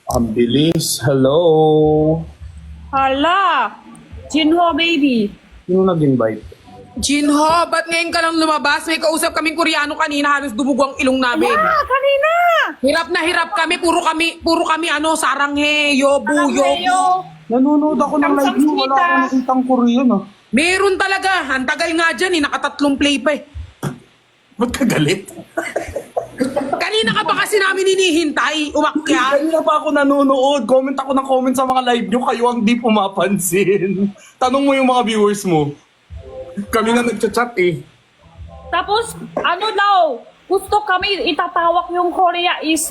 Ang bilis. Hello. Hala! Jinho, baby. Sino nag-invite? Jinho, ba't ngayon ka lang lumabas? May kausap kaming Koreano kanina, halos dumugo ang ilong namin. Kanina! Hirap na hirap kami, puro kami ano, saranghe, yobu, yobu. Nanonood ako ng live niyo. Wala akong nakitang Korean ah. Meron talaga, ang tagal nga dyan nakatatlong play pa eh. Ba't ka galit? Kanina ka pa kasi namin hinihintay, umakyat. Kanina pa ako nanonood. Comment ako ng comment sa mga live niyo. Kayo ang di pumapansin. Tanong mo yung mga viewers mo. Kami na nagchat-chat eh. Tapos, ano daw, gusto kami itatawak yung Korea is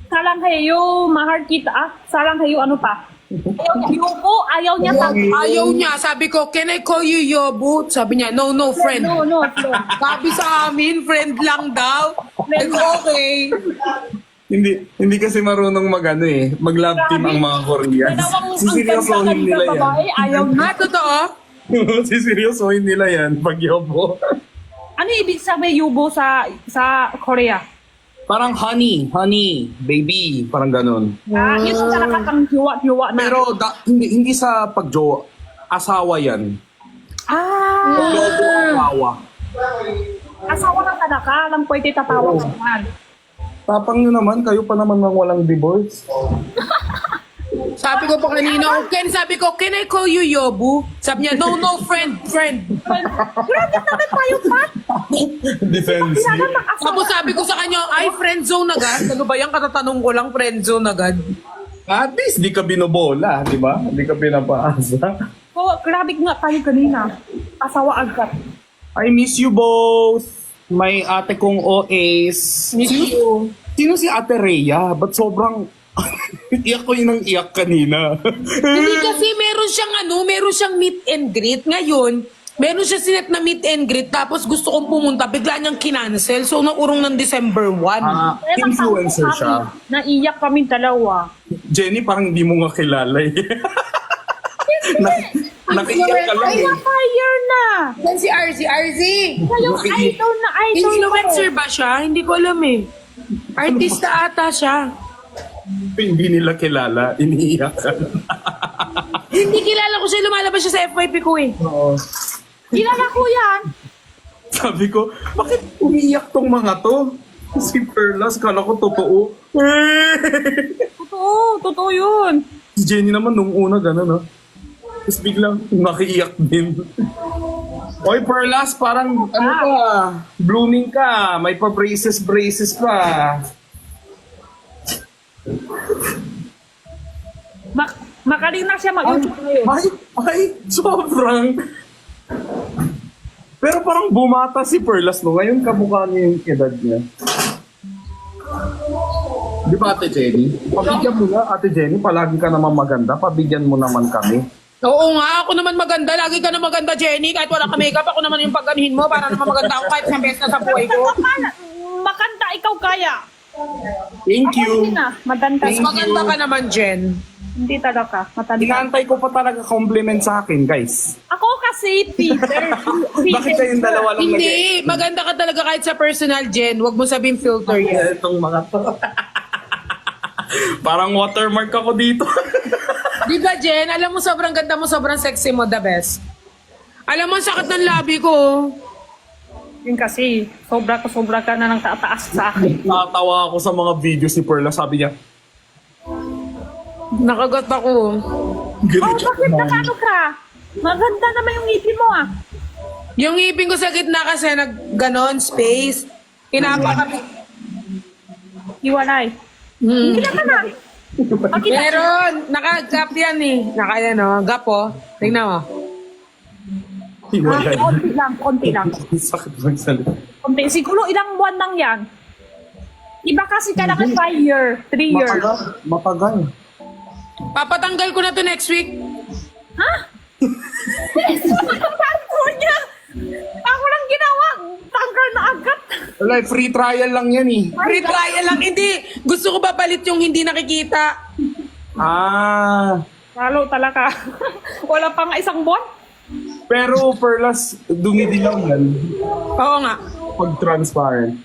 saranghayo, mahal kita, saranghayo, ano pa? Ayaw niya, yuko, ayaw niya Ayaw niya, sabi ko, can I call you yobu? Sabi niya, no, friend. No. Sabi sa amin, friend lang daw. Like, okay. Hindi kasi marunong mag-love team ang mga Koreans. Siseryosohin nila yan. Ayaw niya. Totoo? Siseryosohin nila yan pag yobo. Ano ibig sabihin yubo sa Korea? Parang honey, baby, parang ganun. Yun ang talagang hiwa na. Pero hindi sa pagjowa, asawa yan. Yobo asawa. Asawa ng kanaka, lang pwede tatawag naman. Tapang nyo naman, kayo pa naman ng walang divorce. Sabi ko pa kanina, sabi ko, can I call you yobu? Sabi niya, no, friend. Grabe naman tayo, Pat! Defensive. Tapos sabi ko sa kanya, ay, friend zone agad. Ano ba yan? Katatanong ko lang, friend zone agad. At least, di ka binobola, di ba? Di ka pinapaasa. Oh, grabe nga tayo kanina. Asawa agad. I miss you both. May ate kong OAs. Miss you. Sino si Ate Rhea? Ba't sobrang... iyak ko yun ng iyak kanina. Hindi kasi meron siyang meet and greet. Ngayon, meron siya sinet na meet and greet. Tapos gusto kong pumunta, bigla niyang kinancel. So, naurong ng December 1. Influencer siya. Naiyak kami dalawa. Jenny, parang hindi mo nga kilala eh. Nakiiyak ka lang Ay, eh. na-fire na! Yan si RZ. Kayong idol na idol Influencer ba siya? Hindi ko alam eh. Artista ata siya. Hindi nila kilala, iniiyak ka. Hindi kilala ko siya, lumalabas siya sa FYP ko eh. Oo. Kilala ko yan. Sabi ko, bakit umiiyak tong mga to? Si Perlas, kala ko totoo. Totoo yun. Si Jenny naman nung una gano'n, no? Tapos biglang nakiiyak din. Oy, Perlas, parang ano ka, blooming ka, may pa-braces pa. Magaling na siya mag-YouTube ngayon. Ay, sobrang. Pero parang bumata si Perlas, no? Ngayon kamukha niya yung edad niya. Di ba, Ate Jenny? Pabigyan mo na, Ate Jenny, palagi ka naman maganda. Pabigyan mo naman kami. Oo nga, ako naman maganda. Lagi ka na maganda, Jenny. Kahit wala ka makeup, ako naman yung pagganhin mo para naman maganda ako kahit sa best na sa buhay ko. Makanta ikaw kaya. Thank you. Hindi na, madanda. Mas maganda ka naman, Jen. Hindi talaga, matanda. Inaantay ko pa talaga compliment sa akin, guys. Ako kasi, Peter. Bakit kayong dalawa lang Hindi, maganda ka talaga kahit sa personal, Jen. Huwag mo sabihin filter yan. Itong mga to. Parang watermark ako dito. Di ba, Jen? Alam mo, sobrang ganda mo, sobrang sexy mo, the best. Alam mo, ang sakit ng labi ko. Yun kasi, sobra ka na ng taas sa akin. Natawa ako sa mga videos ni Perla. Sabi niya, Nakagat ako. ganito. Bakit nakano ka? Maganda naman yung ngipin mo ah. Yung ngipin ko sa gitna kasi ganon, space. Pinapakapit. Iwalay. Hindi na ka na. Meron, naka-gap yan eh. Naka gap oh. Tingnan mo. Hiwalay. Konti lang. Sakit magsalita. Konti. Siguro ilang buwan lang yan. Iba kasi kailangan 5 year, 3 year. Matagal. Papatanggal ko na to next week. Ha? Paano niya? Ako lang ginawa. Tanggal na agad. Wala, free trial lang yan eh. Free trial lang. Hindi. Gusto ko papalit yung hindi nakikita. Ah. Lalo talaga. Wala pang isang buwan. Pero Perlas, dumidilaw yan Oo nga. pag transparent.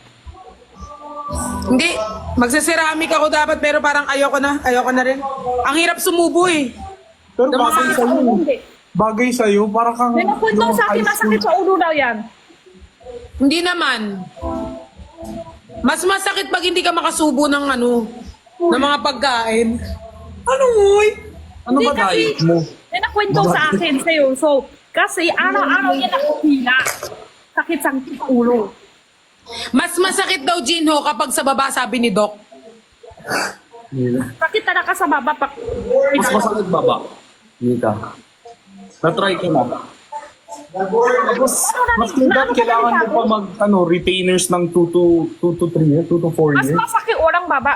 Hindi, magsaseramik ako dapat pero parang ayoko na rin. Ang hirap sumubo eh. Pero bagay Masakit sa sa'yo. ulo, hindi. Bagay sa'yo, parang kang... May nakwentong sa akin, masakit sa ulo daw yan. Hindi naman. Mas masakit pag hindi ka makasubo ng ng mga pagkain. Ano moy? Ano Hindi ba kasi, diet mo? may nakwento sa akin sa'yo. So, kasi araw-araw yan ako hila. Sakit sa ulo. Mas masakit daw, Jinho, kapag sa baba, sabi ni Doc. Sakit talaga sa baba. Mas masakit ba ba? Nika. Na-try ko na. Tapos, mas kailangan kailangan mo pa mag, retainers ng 2 to 3 years, 2 to 4 Mas years. masakit orang baba.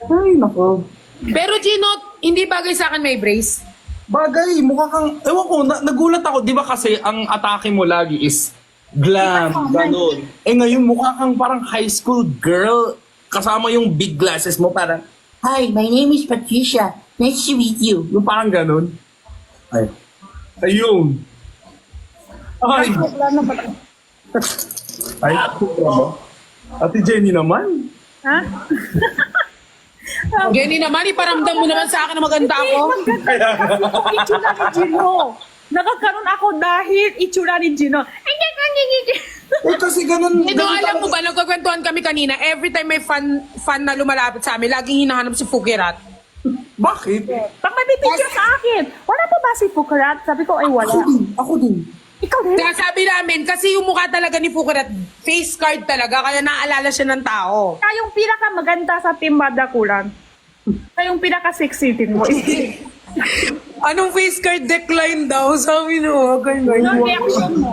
Ay, nako. Pero Gino, hindi bagay sa akin may brace. Bagay, mukha kang, ewan ko, nagulat ako, di ba kasi ang atake mo lagi is glam, ganun. Eh ngayon, mukha kang parang high school girl, kasama yung big glasses mo, parang, hi, my name is Patricia, nice to meet you. Yung parang ganun. Ay. Ayun. Ay. Ay, ano? Ate Jenny naman. Ha? Jenny naman, iparamdam mo naman sa akin na maganda ako. Yung itsura ni Gino. Nakakaroon ako dahil itsura ni Gino. Eh kasi ganun. Ito, alam mo ba, nagkakwentuhan kami kanina, every time may fan na lumalapit sa amin, laging hinahanap si Fukirat. Bakit? Pag may picture sa akin, wala pa ba si Fukarat? Sabi ko, ay wala. Ako din. Ikaw din? Kaya sabi namin, kasi yung mukha talaga ni Fukirat, face card talaga, kaya naalala siya ng tao. Siya yung pinakamaganda sa Team Badakulan. Siya yung pinaka-sexy team mo. Anong face card decline daw? Sabi no, Anong reaction mo?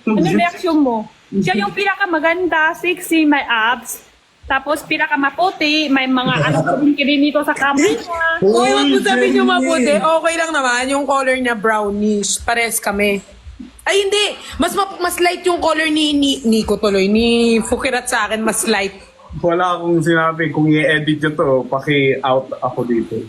Anong reaction mo? Siya yung pinakamaganda, sexy, may abs. Tapos pinakamaputi, may mga kirin dito sa camera niya. Uy, wag mo sabihin yung mabuti. Okay lang naman, yung color niya brownish. Pares kami. Ay, hindi. Mas light yung color ni Nico tuloy. Ni Fukirat sa akin, mas light. Wala akong sinabi. Kung i-edit nyo to, paki-out ako dito.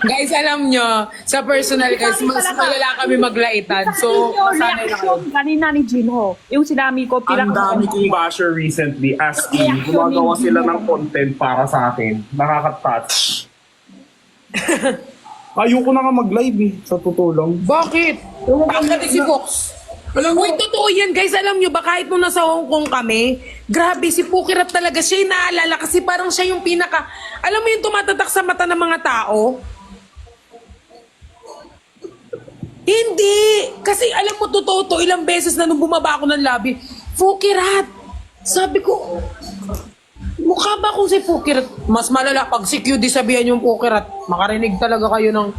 Guys, alam nyo, sa personal guys, mas malala kami maglaitan. So, yung masanay lang reaction ako. kanina ni Jinho. Yung sinabi ko, Ang dami kong basher recently as in, gumagawa sila ng content para sa akin. Nakaka-touch. Ayoko na nga mag-live eh, sa totoo lang. Bakit? Bakit si Fox? Uy, totoo yan guys. Alam nyo ba, kahit nung nasa Hong Kong kami, grabe, si Fukirat talaga siya yung naalala kasi parang siya yung pinaka, alam mo yung tumatatak sa mata ng mga tao? Hindi! Kasi alam mo, totoo to, ilang beses na nung bumaba ako ng lobby, Fukirat! Sabi ko, mukha ba akong si Fukirat? Mas malala, pag si QD sabihan yung Fukirat, makarinig talaga kayo ng...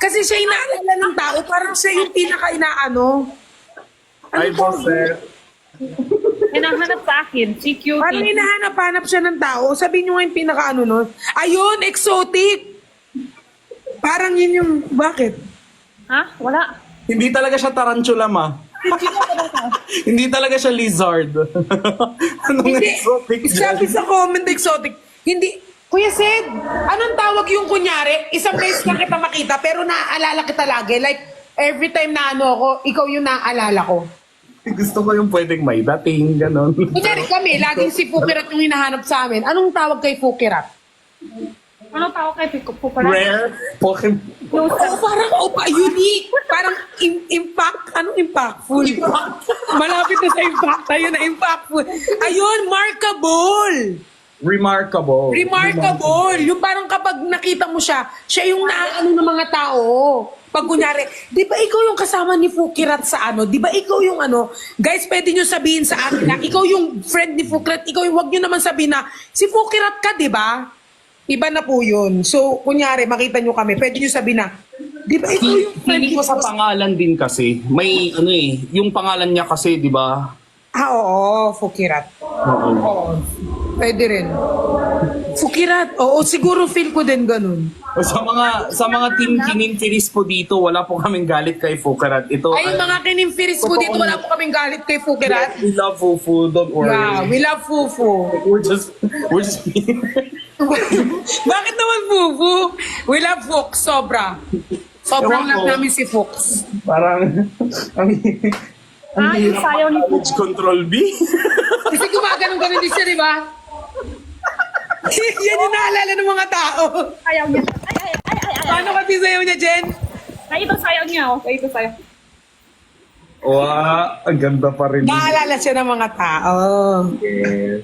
Kasi siya yung naalala ng tao, parang siya yung pinaka-inaano. Ay, boss eh. hinahanap sa akin, si Cutie. Parang hinahanap-hanap siya ng tao. Sabihin nyo nga yung pinaka-ano nun. Ayun, exotic! Parang yun yung... Bakit? Ha? Wala. Hindi talaga siya tarantula, ma. Hindi talaga siya lizard. Anong Hindi. exotic Sabi dyan? sa comment, exotic. Hindi. Kuya Sid, anong tawag yung kunyari? Isang beses lang kita makita, pero naaalala kita lagi. Like, every time na ano ako, ikaw yung naaalala ko. Gusto ko yung pwedeng may dating, gano'n. Kunyari kami, laging si Fukirat yung hinahanap sa amin. Anong tawag kay Fukirat? Ano tao kay Fukarat? Rare Pokemon. Oh, parang unique. Parang impact. Anong impactful? Malapit na sa impact. Ayun na, impactful. Ayun, markable. Remarkable. Remarkable. Yung parang kapag nakita mo siya, siya yung naaano ng mga tao. Pag kunyari, di ba ikaw yung kasama ni Fukirat sa ano? Di ba ikaw yung ano? Guys, pwede nyo sabihin sa akin na ikaw yung friend ni Fukirat. Ikaw yung, wag nyo naman sabihin na, si Fukirat ka, di ba? Iba na po yun. So, kunyari, makita nyo kami, pwede nyo sabihin na, di ba ikaw yung friend Feeling ni ko sa Fukirat? pangalan din kasi, may ano eh, yung pangalan niya kasi, di ba? Ah, oo, Fukirat. Oo. Oo. Pwede rin. Fukirat. Oo, siguro feel ko din ganun. Sa mga team kininfiris po dito, wala po kaming galit kay Fukarat. Ito Ay, mga kinimfiris ko dito, wala po kaming galit kay Fukirat. we love Fufu, don't worry. Yeah, we love Fufu. We're just Bakit naman Fufu? We love Fox, sobra. Sobrang Ewan ko. love namin si Fox. parang Ang yung hirap sayaw ni mag-damage control B. Kasi gumaganon-ganon din siya, di ba? Yan yung naalala ng mga tao. Sayaw niya. Ay. Paano kasi sayaw niya, Jen? Ay, ito sayaw niya, oh. Ay, ito sayaw. Wow, ang ganda pa rin. Naalala siya ng mga tao. Yes.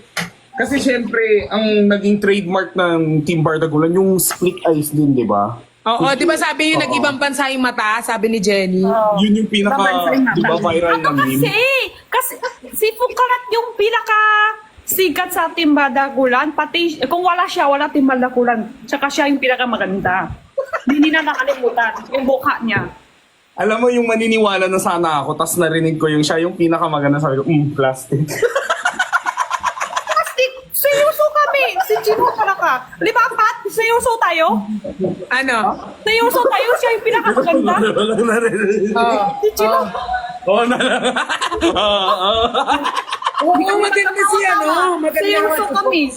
Kasi syempre, ang naging trademark ng Team Bardagulan, yung split eyes din, di ba? Oo, di ba sabi yung nag-ibang bansa yung mata, sabi ni Jenny? Yun yung pinaka, di ba, viral na Ano meme? kasi si Fukarat yung pinaka sikat sa Team Bardagulan. Pati, kung wala siya, wala Team Bardagulan. Tsaka siya yung pinaka maganda. Hindi nila nakalimutan yung mukha niya. Alam mo, yung maniniwala na sana ako, tas narinig ko yung siya yung pinakamaganda, sabi ko, plastic. Plastic, seryoso kami. Si Gino talaga. Di ba, Pat? Seryoso tayo? Ano? Seryoso tayo, siya yung pinaka maganda. Walang narinig. Si Gino. Oo na lang. Oo, maganda si ano. Maganda Seryoso kami.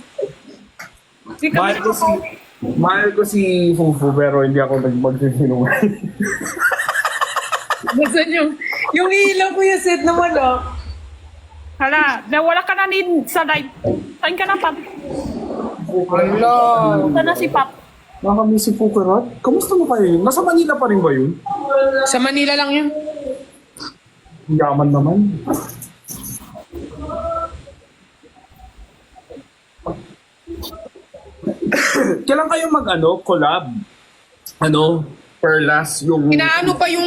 Si Mahal ko si, mahal ko si Fufu, pero hindi ako magsisinungaling. Gusto yung ilaw ko yung set naman, oh. Hala, nawala ka na din sa live. Saan ka na, Pat? Hello. Saan na si Pat? Nakamiss si Fukurat? Kamusta mo kayo? Nasa Manila pa rin ba yun? Sa Manila lang yun. Yaman naman. Kailan kayo collab? Perlas, yung... Inaano pa yung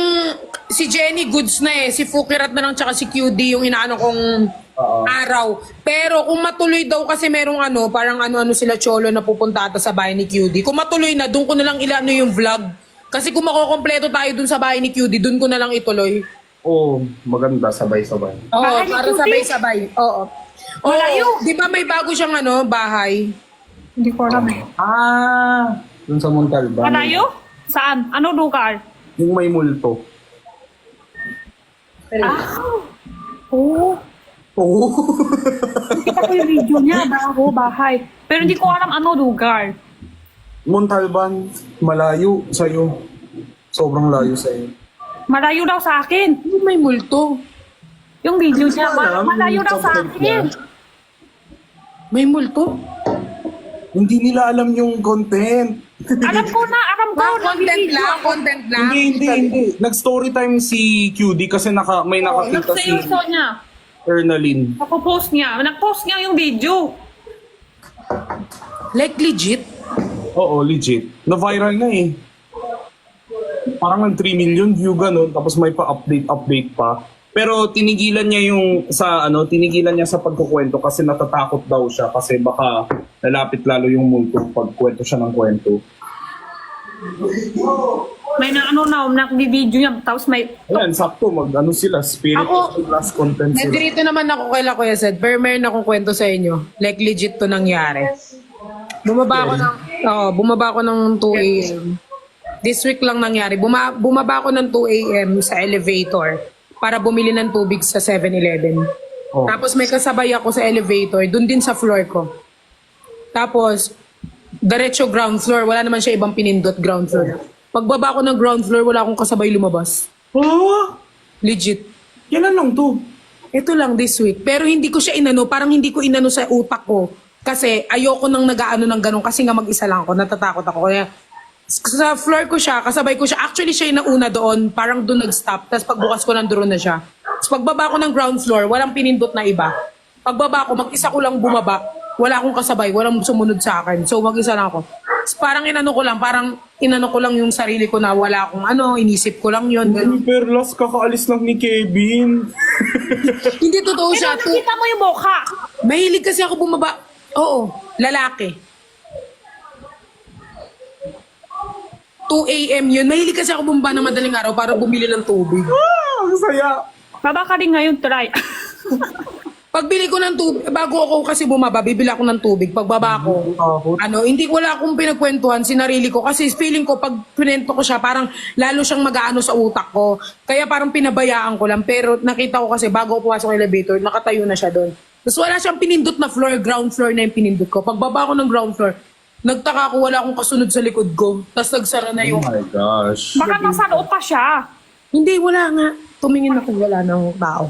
si Jenny goods na eh. Si Fukirat na lang tsaka si QD yung inaano kong araw. Pero kung matuloy daw kasi merong parang ano sila cholo na pupunta ata sa bahay ni QD. Kung matuloy na, doon ko na lang ilano yung vlog. Kasi kung makokompleto tayo doon sa bahay ni QD, doon ko na lang ituloy. Oo, maganda, sabay-sabay. Oo, Bahay ni para QD? sabay-sabay. Oo. Malayo. Di ba may bago siyang bahay? Hindi ko alam eh. Dun sa Montalban. Malayo? Saan? Ano lugar? Yung may multo. Oo. Oo. Kita ko yung video niya. Bago, bahay. Pero hindi ko alam ano lugar. Montalban, malayo sa'yo. Sobrang layo sa'yo. Malayo daw sa akin. Ano may multo? Yung video niya, Alam, malayo yung daw sa content niya. akin. May multo? Hindi nila alam yung content. Alam ko. Content lang. Hindi. Nag-story time si QD kasi may nakakita si Nagseryoso niya. Ernaline. Nagpost niya yung video. Like legit? Oo, legit. Na-viral na eh. Parang ng 3 million view ganun, tapos may pa-update pa. Pero tinigilan niya sa pagkukwento kasi natatakot daw siya kasi baka lalapit lalo yung multo pag kwento siya ng kwento. May nag-video niya. Tapos may... Ayan, sakto, sila, spirit Ako, plus content sila. Nandito naman ako kay Kuya Sed, pero meron akong kwento sa inyo. Like legit to nangyari. Bumaba ako ng 2 a.m. This week lang nangyari. Bumaba ako ng 2 a.m. sa elevator para bumili ng tubig sa 7-Eleven. Oh. Tapos may kasabay ako sa elevator, dun din sa floor ko. Tapos, diretso ground floor. Wala naman siya ibang pinindot, ground floor. Pagbaba ko ng ground floor, wala akong kasabay lumabas. Legit. Kailan lang to? Ito lang this week. Pero hindi ko siya parang hindi ko inano sa utak ko. Kasi ayoko nang nag-aano ng ganun. Kasi nga mag-isa lang ako, natatakot ako. Kaya sa floor ko siya, kasabay ko siya. Actually, siya yung nauna doon. Parang doon nag-stop. Tapos pagbukas ko, nandoon na siya. Tapos pagbaba ko ng ground floor, walang pinindot na iba. Pagbaba ko, mag-isa ko lang bumaba. Wala akong kasabay, walang sumunod sa akin. So mag-isa lang ako. Tapos parang inano ko lang yung sarili ko na wala akong inisip ko lang yun. Ganun. Perlas, kakaalis lang ni Kevin. Hindi totoo siya. Nakita mo yung mukha. Mahilig kasi ako bumaba. Oo, lalaki. 2 a.m. yun. Mahilig kasi ako bumaba ng madaling araw para bumili ng tubig. Ang saya. Baba ka din ngayon, try. Pagbili ko ng tubig, bago ako kasi bumaba, bibili ako ng tubig. Pagbaba ko, wala akong pinagkwentuhan, sinarili ko. Kasi feeling ko, pag pinento ko siya, parang lalo siyang mag-aano sa utak ko. Kaya parang pinabayaan ko lang. Pero nakita ko kasi, bago ako pumasok ng elevator, nakatayo na siya doon. Tapos wala siyang pinindot na floor, ground floor na yung pinindot ko. Pagbaba ko ng ground floor, nagtaka ko, wala akong kasunod sa likod ko. Tapos nagsara na yung... Oh my gosh. Baka nasa loob pa siya. Hindi, wala nga. Tumingin ako, wala nang tao.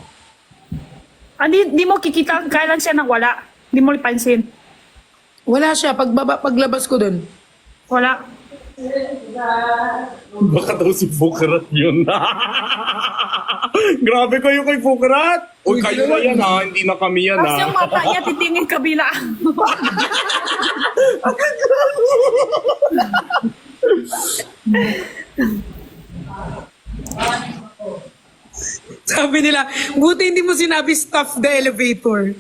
Di mo kikita kailan siya nang wala. Di mo lipansin. Wala siya. Paglabas ko dun. Wala. Baka daw si Fukrat yun. Grabe kayo kay Fukrat. Uy, kayo na yan ha. Hindi na kami yan Tapos yung ha. mata niya titingin kabila. Sabi nila, buti hindi mo sinabi stop the elevator.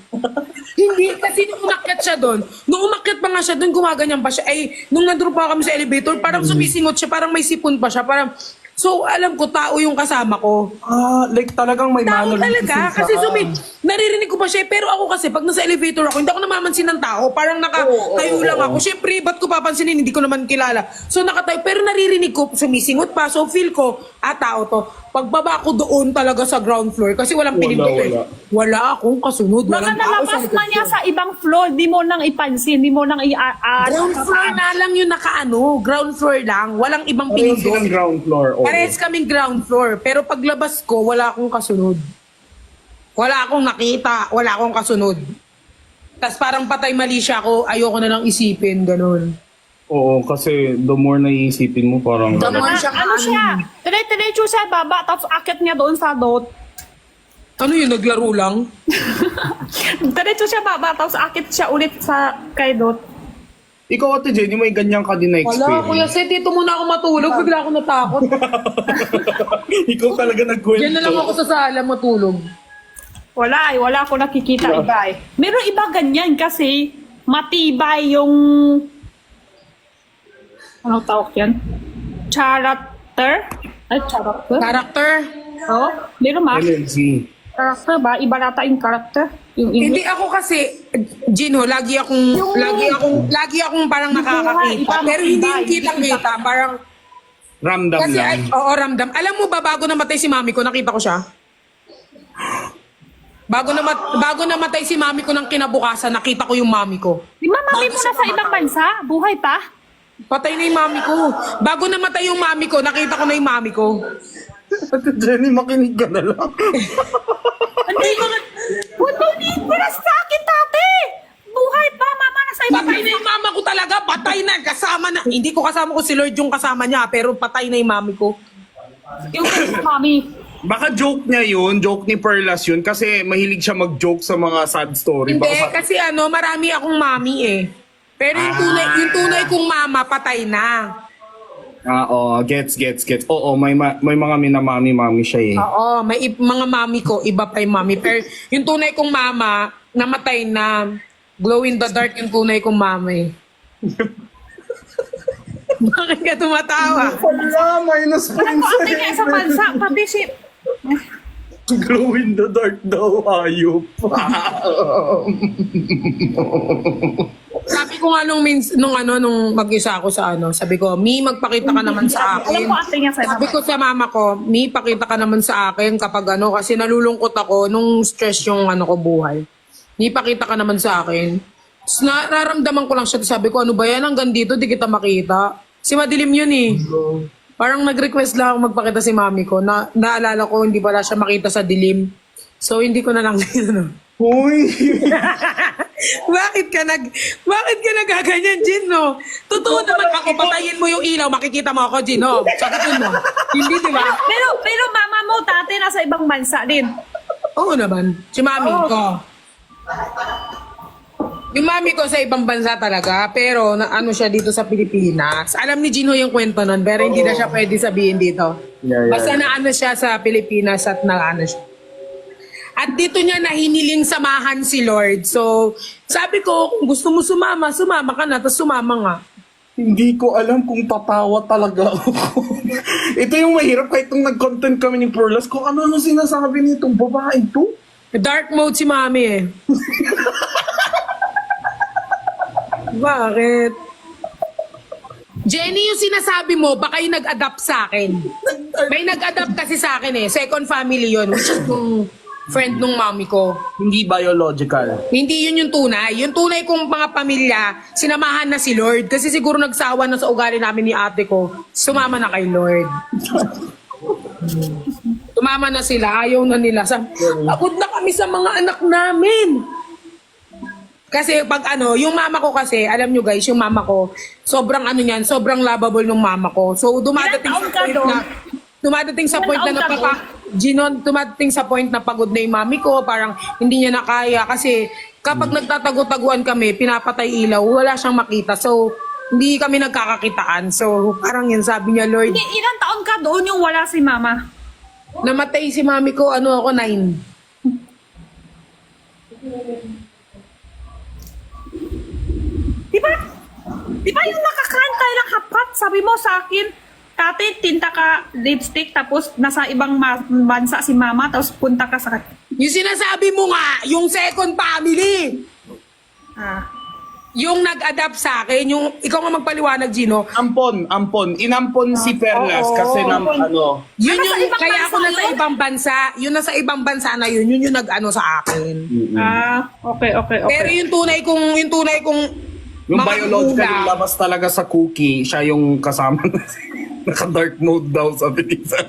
Hindi, kasi nung umakyat siya doon, nung umakyat pa nga siya doon, gumaganyan pa siya. Ay, nung nandun pa kami sa elevator, parang sumisingot siya, parang may sipon pa siya, parang, so alam ko, tao yung kasama ko. Like talagang may Tao manner. talaga, kasi naririnig ko pa siya, pero ako kasi, pag nasa elevator ako, hindi ako namamansin ng tao, parang nakatayo lang ako. Siyempre, ba't ko papansinin, hindi ko naman kilala. So nakatayo, pero naririnig ko, sumisingot pa, so feel ko, tao to. Pagbaba ko doon talaga sa ground floor, kasi walang pinindot eh. Wala akong kasunod, Baka walang tao nalabas likod na niya ko. sa ibang floor. Di mo nang ipansin. Di mo nang Ground floor na lang yung nakaano, ground floor lang, walang ibang Parehas pinindot. silang ground floor. Oo. Parehas kaming ground floor, pero paglabas ko, wala akong kasunod. Wala akong nakita, wala akong kasunod. Tapos parang patay mali siya ako, ayoko na lang isipin, ganun. Oo, kasi the more naiisipin mo parang... The more siya Ano siya? Dire-diretso siya baba, tapos akit niya doon sa dot. Ano yun, naglaro lang? Diretso siya baba, tapos akit siya ulit sa kay dot. Ikaw, Ate Jenny, may ganyan ka din na Wala, Kuya experience. Seth, dito muna ako matulog, bigla ako natakot. Ikaw talaga nagkwento. Diyan na lang ako sa sala matulog. Wala ako nakikita iba eh. Meron iba ganyan kasi matibay yung ano tawag yan? Character? Ay, character? Character? Oo. Meron ma? LLC. Character ba? Iba nata yung character? Yung Hindi English? ako kasi, Gino, lagi akong parang nakakakita. Iba, Pero hindi iba, yung kitang-kita, parang, Ramdam kasi, lang. oo, ramdam. Alam mo ba, bago namatay si mami ko, nakita ko siya? Bago namatay si mami ko ng kinabukasan, nakita ko yung mami ko. Di ba mami mo na sa ibang bansa? Buhay pa? Patay na yung mami ko. Bago namatay yung mami ko, nakita ko na yung mami ko. Ate Jenny, makinig ka na lang. Hindi ko na... Hindi mo na sa akin, tate! Buhay pa, mama na sa ibang Patay na yung mama ko talaga. Patay na. Kasama na. Hindi ko kasama ko si Lord yung kasama niya, pero patay na yung mami ko. Yung kay mami. Baka joke niya yun, joke ni Perlas yun, kasi mahilig siya mag-joke sa mga sad story. Hindi, Baka kasi marami akong mami eh. Pero yung tunay kong mama, patay na. oo, gets. Oo, may mga minamami-mami siya eh. Oo, may mga mami ko, iba pa yung mami. Pero yung tunay kong mama, namatay na. Glow in the dark yung tunay kong mama eh. Bakit ka tumatawa? Wala, minus points Pati nga sa bansa, pati si... Glow in the dark daw, ayop. Sabi ko nga nung mag-isa ako sa sabi ko, Mi, magpakita ka naman sa akin. Alam ko ate niya sa Sabi ko sa mama ko, Mi, pakita ka naman sa akin kapag kasi nalulungkot ako nung stress yung ko buhay. Mi, pakita ka naman sa akin. Tapos nararamdaman ko lang siya, sabi ko, ano ba yan, hanggang dito, di kita makita. Si madilim yun eh. Parang nag-request lang ako magpakita si mami ko. Naalala ko, hindi pala siya makita sa dilim. So, hindi ko na lang Uy! Bakit ka nagaganyan, Jin, no? Totoo naman ako, patayin mo yung ilaw, makikita mo ako, Jin, no? Sagutin mo. Hindi, di ba? Pero mama mo, tate, nasa ibang bansa din. Oo naman. Si mami ko. Yung mami ko sa ibang bansa talaga, pero siya dito sa Pilipinas. Alam ni Gino yung kwento nun, pero hindi na siya pwede sabihin dito. Yeah. Basta siya sa Pilipinas at siya. At dito niya na hiniling samahan si Lord. So, sabi ko, kung gusto mo sumama ka na, tapos sumama nga. Hindi ko alam kung tatawa talaga ako. Ito yung mahirap kahit nung nag-content kami ni Perlas, kung ano sinasabi nitong babae to. Dark mode si mami eh. Bakit? Jenny, yung sinasabi mo, baka yung nag-adapt sa akin. May nag-adapt kasi sa akin eh. Second family yun, which is yung friend nung mami ko. Hindi biological. Hindi yun yung tunay. Yung tunay kong mga pamilya, sinamahan na si Lord. Kasi siguro nagsawa na sa ugali namin ni ate ko. Sumama na kay Lord. Tumama na sila, ayaw na nila. Pagod na kami sa mga anak namin. Kasi pag yung mama ko kasi, alam nyo guys, yung mama ko, sobrang sobrang lovable ng mama ko. So dumadating Ilang sa taon ka point doon? na, dumadating sa point na Ilang taon ka dumating sa point na pagod na yung mami ko, parang hindi niya na kaya. Kasi kapag nagtatago-taguan kami, pinapatay ilaw, wala siyang makita. So, hindi kami nagkakakitaan. So, parang yun, sabi niya, Lord, Hindi, ilang taon ka doon yung wala si mama? namatay si mami ko, ako, 9. Di ba yung nakakanta ng hapkat? Sabi mo sa akin, Kate, tinta ka lipstick, tapos nasa ibang bansa si mama, tapos punta ka sa... Yung sinasabi mo nga, yung second family, Ah. yung nag-adapt sa akin, yung, ikaw nga magpaliwanag, Gino, Ampon. Inampon si Perlas Oo. kasi yun Nasa yung, ibang kaya bansa ako nasa yun? ibang bansa, yun nasa ibang bansa na yun yung nag-ano sa akin. Ah, okay. Pero yung tunay kong Yung mga biological gula, labas talaga sa cookie, siya yung kasama na naka-dark mode daw sabi ni Sir.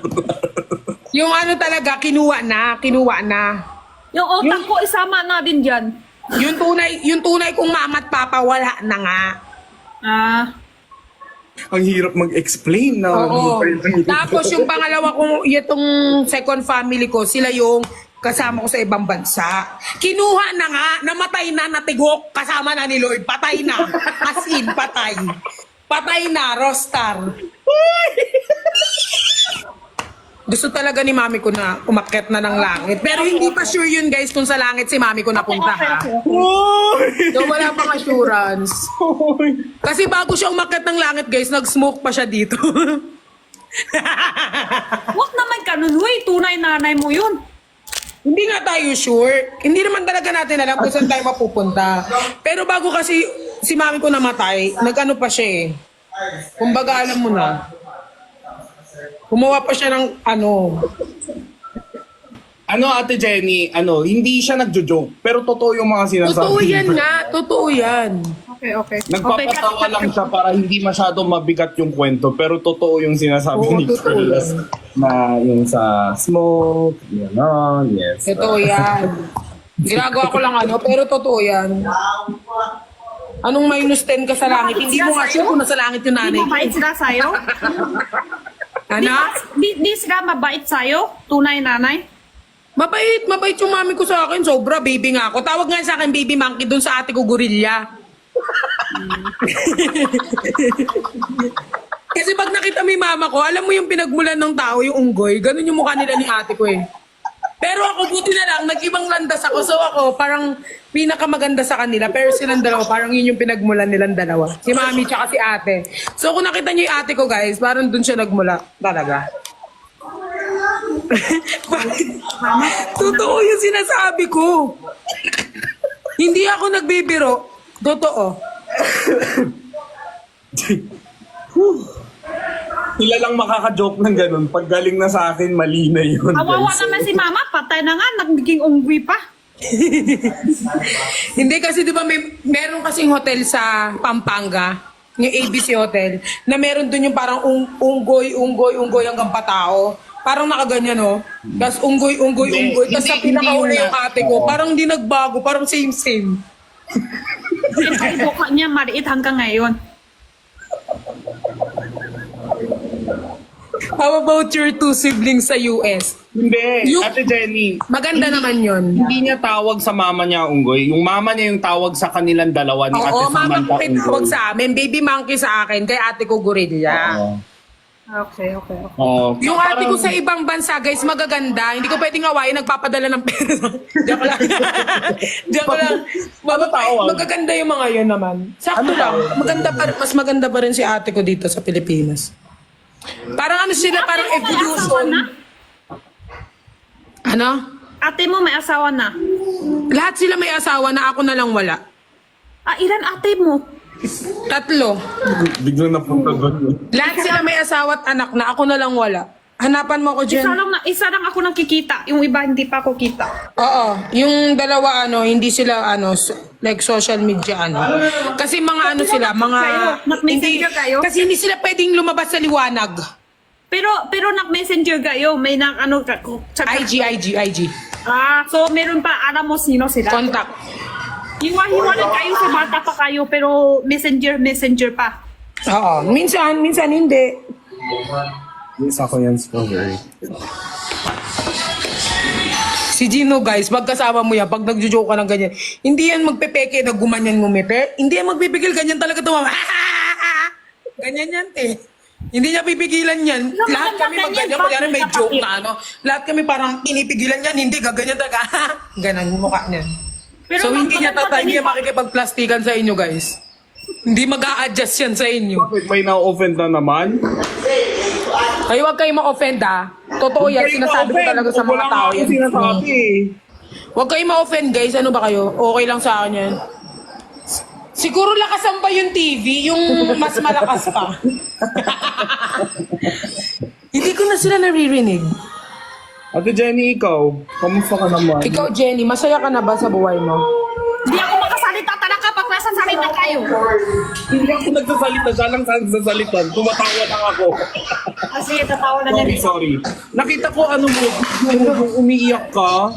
yung talaga, kinuha na. Yung otak ko, isama na din dyan. Yung tunay kong mama at papa, wala na nga. Ah. Ang hirap mag-explain na. Oo. Tapos yung pangalawa kong, itong second family ko, sila yung kasama ko sa ibang bansa. Kinuha na nga, namatay na, natigok, kasama na ni Lord, patay na. As in, patay. Patay na, Rostar. Gusto talaga ni mami ko na umakyat na ng langit. Pero hindi pa sure yun guys kung sa langit si mami ko napunta ha. So wala pang assurance. Kasi bago siya umakyat ng langit guys, nag-smoke pa siya dito. Wag naman ganun, huy, tunay nanay mo yun. Hindi nga tayo sure. Hindi naman talaga natin alam kung saan tayo mapupunta. Pero bago kasi si mami ko namatay, nag-ano pa siya eh. Kumbaga alam mo na. Gumawa pa siya ng Ate Jenny, hindi siya nagjo-joke, pero totoo yung mga sinasabi. Totoo yan nga. Totoo yan. Okay. Nagpapatawa lang siya para hindi masyado mabigat yung kwento, pero totoo yung sinasabi Oo, ni totoo Perlas na yung sa smoke, yes. Totoo yan. Ginagawa ko lang pero totoo yan. Anong minus 10 ka sa langit? Hindi mo nga sure kung nasa langit yung Di nanay. mabait sila sa'yo? Di sila mabait sa'yo? Tunay nanay? Mabait yung mami ko sa akin. Sobra, baby nga ako. Tawag nga sa akin, baby monkey, dun sa ate ko, gorilla. Kasi pag nakita mo yung mama ko, alam mo yung pinagmulan ng tao, yung unggoy. Ganun yung mukha nila ni ate ko eh. Pero ako, buti na lang, nag-ibang landas ako. So ako, parang pinakamaganda sa kanila. Pero silang dalawa, parang yun yung pinagmulan nilang dalawa. Si mami tsaka si ate. So kung nakita niyo yung ate ko guys, parang dun siya nagmula. Talaga. Totoo yung sinasabi ko. Hindi ako nagbibiro. Totoo. Sila lang makaka-joke ng ganun. Pag galing na sa akin, mali na yun. Kawawa guys. naman si mama, patay na nga, nagiging unggoy pa. Hindi kasi 'di ba meron kasing hotel sa Pampanga, yung ABC Hotel, na meron dun yung parang unggoy hanggang patao. Parang nakaganyan Tapos unggoy. Tapos sa pinakauna yung ate ko, parang di nagbago, parang same. Yung buka niya maliit hanggang ngayon. How about your two siblings sa US? Hindi, Yung- Ate Jenny. Maganda naman yun. Hindi niya tawag sa mama niya unggoy. Yung mama niya yung tawag sa kanilang dalawa ni Ate Oo, mama Samantha ko tawag sa amin. Baby monkey sa akin, kay ate ko gorilla. Oo. Okay. Oo. Yung ate ko Parang- sa ibang bansa, guys, magaganda. Hindi ko pwedeng awayin, nagpapadala ng pera. Joke lang. Joke lang. tawag? Magaganda yung mga yun naman. Sakto lang. Mas maganda pa rin si ate ko dito sa Pilipinas. Parang sila, parang Ate mo may asawa evolution. na? Ano? Ate mo may asawa na? Lahat sila may asawa na, ako na lang wala. Ilan ate mo? 3. Biglang napunta doon. Lahat sila may asawa at anak na, ako na lang wala. Hanapan mo ako dyan. Isa lang ako nakikita. Yung iba hindi pa ako kita. Oo, yung dalawa hindi sila like social media Kasi mga sila, mga Mag-messenger kayo? Kasi hindi sila pwedeng lumabas sa liwanag. Pero nag-messenger kayo, may nang ano IG. so meron pa alam mo sino sila. Contact. Hiwa-hiwalay kayo sa bata pa kayo pero messenger pa. Oo. Minsan hindi. Yes, ako yan, Strawberry. Si Gino, guys, magkasama mo yan, pag nagjo-joke ka ng ganyan, hindi yan magpepeke na gumanyan ngumiti. Hindi yan magpipigil, ganyan talaga tumawa. Ganyan yan, Hindi niya pipigilan yan. No, Lahat maganda kami ganyan, magganyan, bakit kunyari may joke kapatid? na ano. Lahat kami parang pinipigilan yan, hindi, gaganyan talaga. Ganon yung mukha niya. Pero So hindi niya maganda hindi niya ganyan. makikipagplastikan sa inyo, guys. Hindi mag-a-adjust yan sa inyo. Bakit may na-offend na naman? Kayo huwag kayo ma-offend, Totoo yan, sinasabi ko talaga sa mga tao yan. Sinasabi. Huwag kayo ma-offend, guys. Ano ba kayo? Okay lang sa akin yan. Siguro lakasan pa yung TV, yung mas malakas pa. Hindi ko na sila naririnig. Ate Jenny, ikaw, kamusta ka naman? Ikaw, Jenny, masaya ka na ba sa buhay mo? Hindi ako makasalita talaga pag nasa salita kayo. Hindi ako nagsasalita, siya lang nagsasalita. Tumatawa lang ako. Sige, tatawa na Sorry, yan. sorry. Nakita ko ano mo, yung umiiyak ka.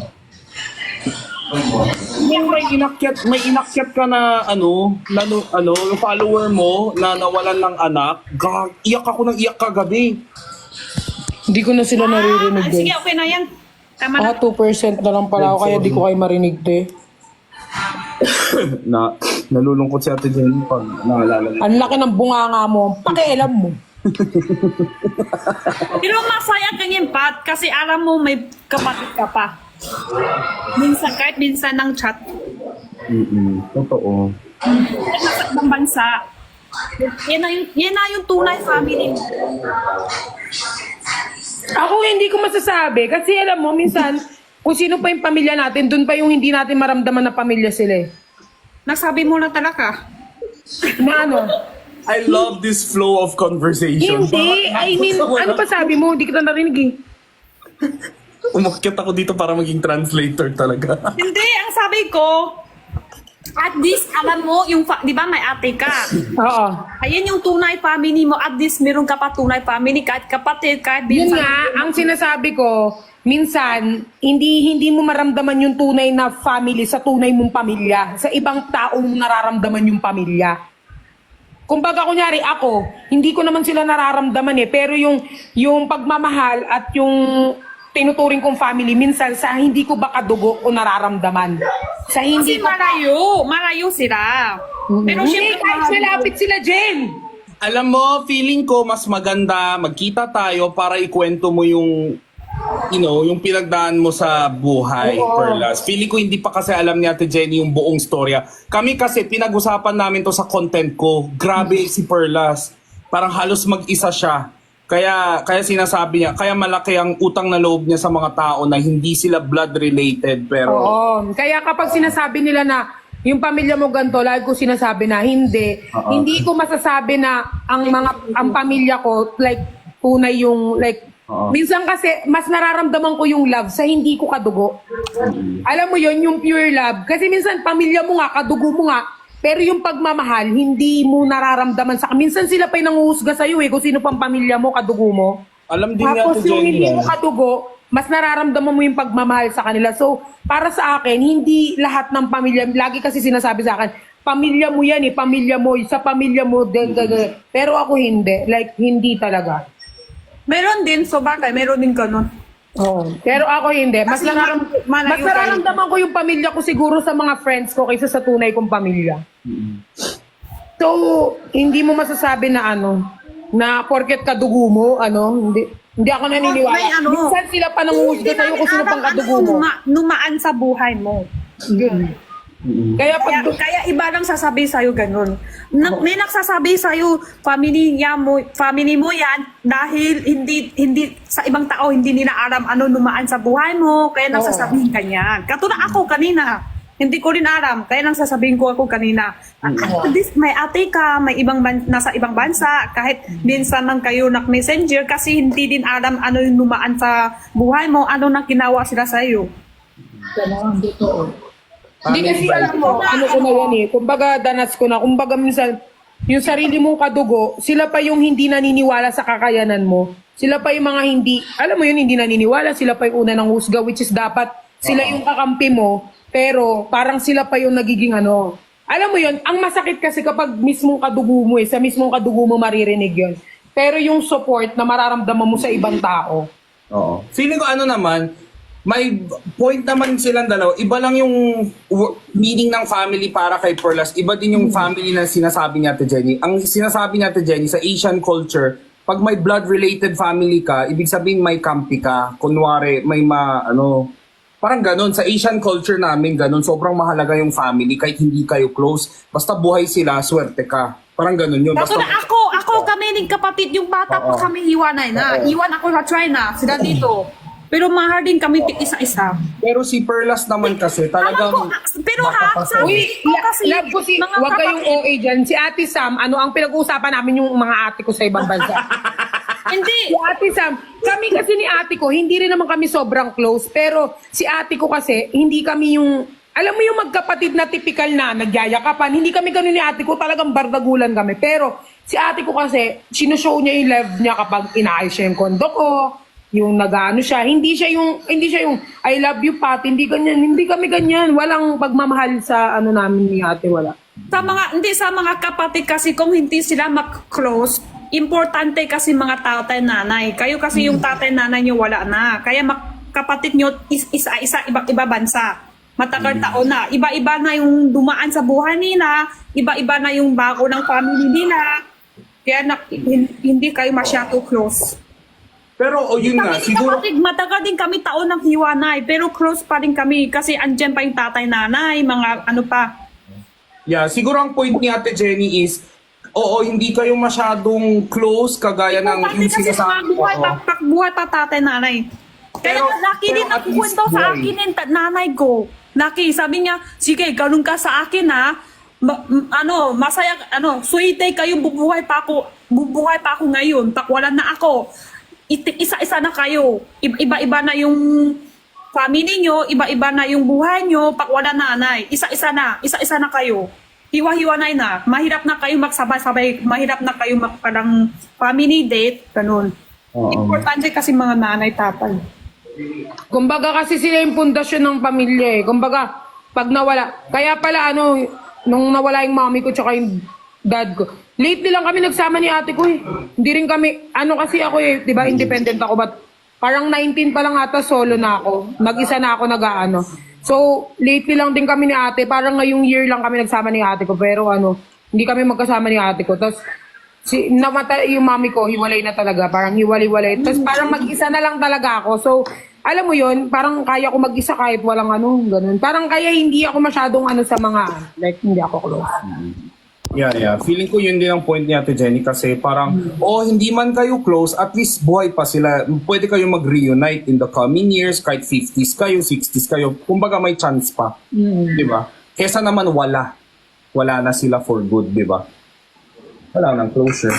Yung may inakyat ka na yung follower mo na nawalan ng anak. Iyak ako ng iyak kagabi. Hindi ko na sila naririnig, Sige, guys. okay na yan. Tama na. 2% na lang pala ako, kaya di ko kayo marinig, Nalulungkot si Ate Jenny pag naalala niya. Ang laki ng bunganga mo, pakialam mo. Pero masaya ganyan, Pat, kasi alam mo may kapatid ka pa. Kahit minsan ng chat. Totoo. Kahit nasa ibang bansa. Yan na yung tunay family mo. Ako hindi ko masasabi, kasi alam mo, minsan, kung sino pa yung pamilya natin, dun pa yung hindi natin maramdaman na pamilya sila. Nasabi mo na talaga. Na ano? I love this flow of conversation. Hindi, I mean, ano pa sabi mo? Hindi kita narinig Umakyat ako dito para maging translator talaga. Hindi, ang sabi ko, at least alam mo, di ba may ate ka? Oo. Ayan yung tunay family mo. At least meron ka pa tunay family. Kahit kapatid, kahit Yun binsan. nga, ang sinasabi ko, minsan, hindi mo maramdaman yung tunay na family sa tunay mong pamilya. Sa ibang tao mo nararamdaman yung pamilya. Kumbaga, kunyari ako, hindi ko naman sila nararamdaman pero yung pagmamahal at yung tinuturing kong family, minsan sa hindi ko ba kadugo o nararamdaman. Sa hindi Kasi malayo sila. Pero hindi, syempre, kahit malapit sila, Jen. Alam mo, feeling ko mas maganda magkita tayo para ikwento mo yung yung pinagdaan mo sa buhay, Oo. Perlas. Feeling ko hindi pa kasi alam ni Ate Jenny yung buong storya. Kami kasi pinag-usapan namin to sa content ko. Grabe si Perlas. Parang halos mag-isa siya. Kaya sinasabi niya, kaya malaki ang utang na loob niya sa mga tao na hindi sila blood related pero Oo. Kaya kapag sinasabi nila na yung pamilya mo ganito, lagi ko sinasabi na hindi. Oo. Hindi ko masasabi na ang pamilya ko like tunay yung like Oo. minsan kasi mas nararamdaman ko yung love sa hindi ko kadugo. Alam mo yon yung pure love. Kasi minsan pamilya mo nga, kadugo mo nga, pero yung pagmamahal, hindi mo nararamdaman sa minsan sila pa yung nanguhusga sa'yo kung sino pang pamilya mo, kadugo mo. alam din ni Tapos Ate yung Jenny hindi yan. mo kadugo, mas nararamdaman mo yung pagmamahal sa kanila. So, para sa akin, hindi lahat ng pamilya, lagi kasi sinasabi sa akin, pamilya mo yan pamilya mo, sa pamilya mo, pero ako hindi, like, hindi talaga. meron din, so bagay, meron din ganun. Oo. Pero ako hindi. Mas Kasi malayo kayo. nararamdaman ko yung pamilya ko siguro sa mga friends ko kaysa sa tunay kong pamilya. So, hindi mo masasabi na na porket kadugo mo, hindi ako naniniwala. May Minsan sila pa nanguhusga sa'yo kung sino pang kadugo mo. Numaan sa buhay mo. Kaya pag Kaya iba lang sasabi sa'yo ganun. May nagsasabi sa'yo, family mo yan, dahil hindi sa ibang tao, hindi nila alam numaan sa buhay mo, kaya nang Oo. sasabihin ka niyan. Katulad ako kanina, hindi ko rin alam, kaya nang sasabihin ko ako kanina. At least may ate ka, may nasa ibang bansa, kahit minsan lang kayo messenger kasi hindi din alam yung numaan sa buhay mo, na ginawa sila sa'yo. Hindi kasi alam mo, ko na yan kumbaga danas ko na, kumbaga minsan, yung sarili mong kadugo, sila pa yung hindi naniniwala sa kakayanan mo. Sila pa yung mga hindi, alam mo yun, hindi naniniwala. Sila pa yung una ng husga, which is dapat sila yung kakampi mo. Pero parang sila pa yung nagiging ano. Alam mo yun, ang masakit kasi kapag mismong kadugo mo sa mismong kadugo mo maririnig yun. Pero yung support na mararamdaman mo sa ibang tao. Oo. Feeling ko ano naman, may point naman silang dalawa. Iba lang yung meaning ng family para kay Perlas. Iba din yung family na sinasabi ni Ate Jenny. Ang sinasabi ni Ate Jenny sa Asian culture, pag may blood-related family ka, ibig sabihin may kampi ka. Kunwari, may parang ganun. Sa Asian culture namin, ganun. Sobrang mahalaga yung family kahit hindi kayo close. Basta buhay sila, swerte ka. Parang ganun yun. Kaso na ako kami ng kapatid, yung bata pa kami hiwanay na. Iwan ako sa China, sila dito. Pero mahal din kami isa-isa. Pero si Perlas naman kasi talagang... Alam ko, pero sabi Uy, ko kasi, love ko si, mga wag kayong kapatid- OA dyan. Si Ate Sam, ang pinag-uusapan namin yung mga ate ko sa ibang bansa. Hindi. Si Ate Sam, kami kasi ni ate ko, hindi rin naman kami sobrang close. Pero si ate ko kasi, hindi kami yung, alam mo yung magkapatid na typical na nagyayakapan. Hindi kami ganun ni ate ko, talagang bardagulan kami. Pero si ate ko kasi, sinushow niya yung love niya kapag inaayos siya yung kondo ko, yung nag-ano siya. Hindi siya yung I love you Pat, hindi ganyan. Hindi kami ganyan. Walang pagmamahal sa ano namin ni ate, wala. Sa mga kapatid kasi kung hindi sila mag-close, importante kasi mga tatay nanay. Kayo kasi yung tatay nanay nyo wala na. Kaya kapatid nyo isa-isa iba bansa. Matagal taon na. Iba-iba na yung dumaan sa buhay nila. Iba-iba na yung bago ng family nila. Kaya hindi kayo masyado close. Pero yun nga, Kami siguro... kapatid, matagal din kami taon ng hiwanay. Pero close pa rin kami. Kasi andyan pa yung tatay nanay. Mga ano pa. Yeah, siguro ang point ni Ate Jenny is, hindi kayo masyadong close kagaya ng Kasi sinasabi. buhay pa tatay nanay. Kaya Pero- laki din pero at nagkukwento least sa buhay. akin yung nanay ko. Laki, sabi niya, sige, ganun ka sa akin ha. Masaya, suwite kayo, bubuhay pa ako ngayon. Takwalan na ako. Isa-isa na kayo. Iba-iba na yung family nyo, iba-iba na yung buhay nyo, pakwala nanay. Isa-isa na kayo. Hiwa-hiwanay na. Mahirap na kayo magsabay-sabay, mahirap na kayo magpalang family date, ganun. Importante kasi mga nanay, tatay. Kumbaga kasi sila yung pundasyon ng pamilya eh. Kumbaga, pag nawala. Kaya pala nung nawala yung mami ko tsaka yung dad ko. Lately lang kami nagsama ni ate ko eh. Hindi rin kami, kasi ako eh, di ba, independent ako. But parang 19 pa lang ata solo na ako. Mag-isa na ako nag-aano. So, lately lang din kami ni ate. Parang ngayong year lang kami nagsama ni ate ko. Pero hindi kami magkasama ni ate ko. Tapos, namatay yung mami ko, hiwalay na talaga. Parang hiwalay-walay. Tapos parang mag-isa na lang talaga ako. So, alam mo yun, parang kaya ko mag-isa kahit walang ganun. Parang kaya hindi ako masyadong sa mga, like, hindi ako close. Yeah. Feeling ko yun din ang point ni Ate Jenny kasi parang, hindi man kayo close, at least buhay pa sila. Pwede kayo mag-reunite in the coming years, kahit 50s kayo, 60s kayo. Kumbaga may chance pa. Di ba? Kesa naman wala. Wala na sila for good, di ba? Wala nang closure.